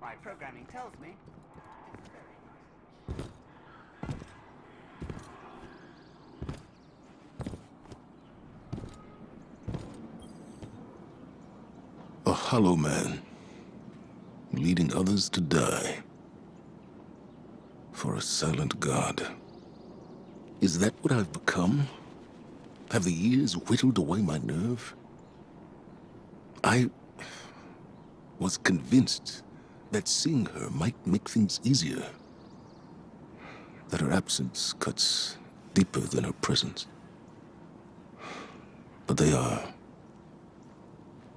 my programming tells me, is very nice. A hollow man, leading others to die. For a silent god. Is that what I've become? Have the years whittled away my nerve? I was convinced that seeing her might make things easier. That her absence cuts deeper than her presence. But they are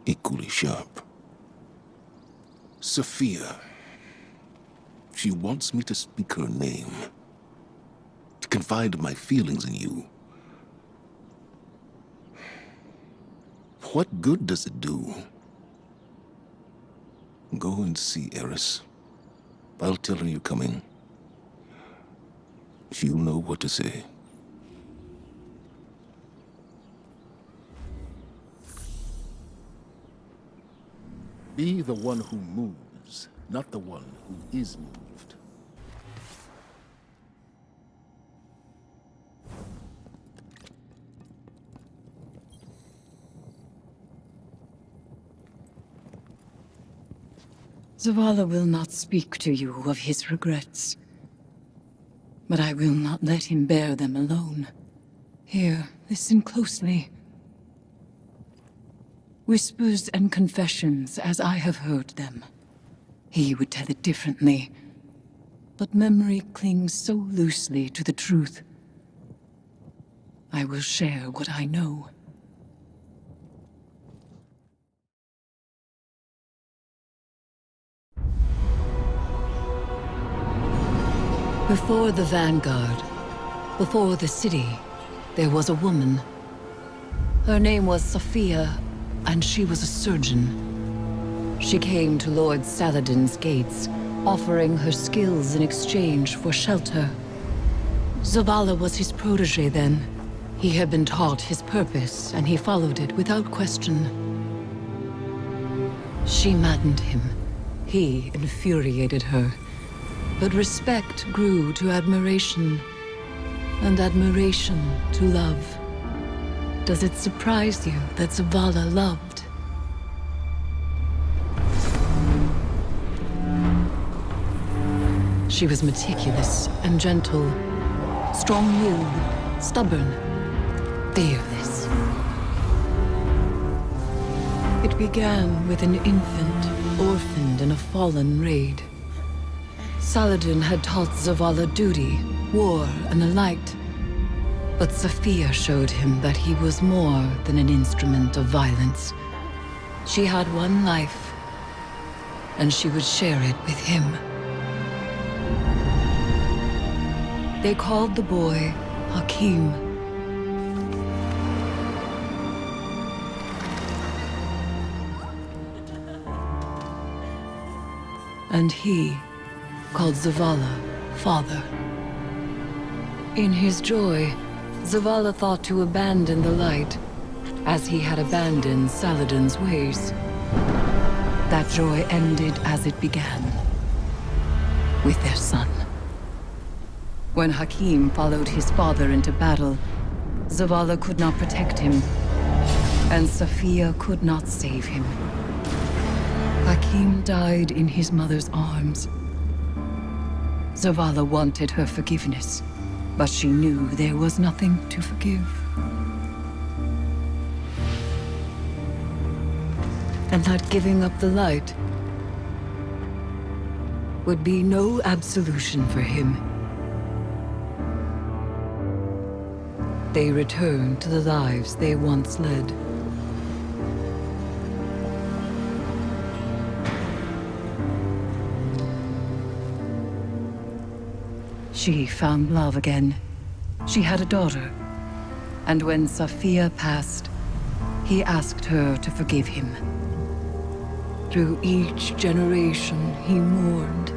equally sharp. Safiyah. She wants me to speak her name. To confide my feelings in you. What good does it do? Go and see Eris. I'll tell her you're coming. She'll know what to say. Be the one who moves, not the one who is moved. Zavala will not speak to you of his regrets. But I will not let him bear them alone. Here, listen closely. Whispers and confessions as I have heard them. He would tell it differently. But memory clings so loosely to the truth. I will share what I know. Before the Vanguard, before the city, there was a woman. Her name was Safiyah, and she was a surgeon. She came to Lord Saladin's gates, offering her skills in exchange for shelter. Zavala was his protege then. He had been taught his purpose, and he followed it without question. She maddened him. He infuriated her. But respect grew to admiration, and admiration to love. Does it surprise you that Zavala loved? She was meticulous and gentle, strong-willed, stubborn, fearless. It began with an infant, orphaned in a fallen raid. Saladin had taught Zavala duty, war, and the light. But Safiyah showed him that he was more than an instrument of violence. She had one life, and she would share it with him. They called the boy Hakim. And he called Zavala father. In his joy, Zavala thought to abandon the light, as he had abandoned Saladin's ways. That joy ended as it began, with their son. When Hakim followed his father into battle, Zavala could not protect him, and Safiyah could not save him. Hakim died in his mother's arms. Zavala wanted her forgiveness, but she knew there was nothing to forgive. And that giving up the light would be no absolution for him. They returned to the lives they once led. She found love again. She had a daughter. And when Safiyah passed, he asked her to forgive him. Through each generation, he mourned.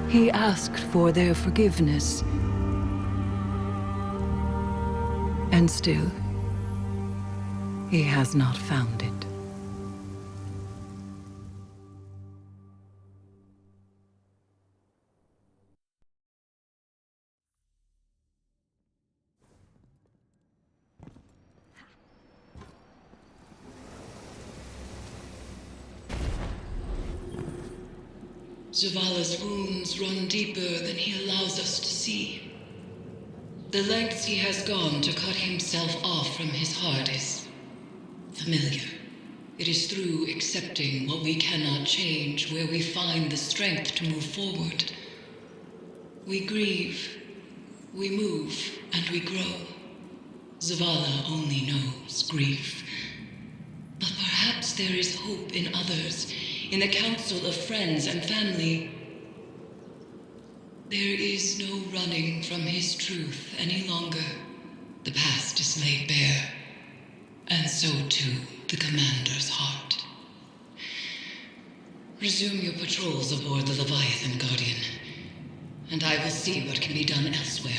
He asked for their forgiveness. And still, he has not found it. Zavala's wounds run deeper than he allows us to see. The lengths he has gone to cut himself off from his heart is familiar. It is through accepting what we cannot change where we find the strength to move forward. We grieve, we move, and we grow. Zavala only knows grief. But perhaps there is hope in others, in the council of friends and family. There is no running from his truth any longer. The past is laid bare, and so too the commander's heart. Resume your patrols aboard the Leviathan, Guardian, and I will see what can be done elsewhere.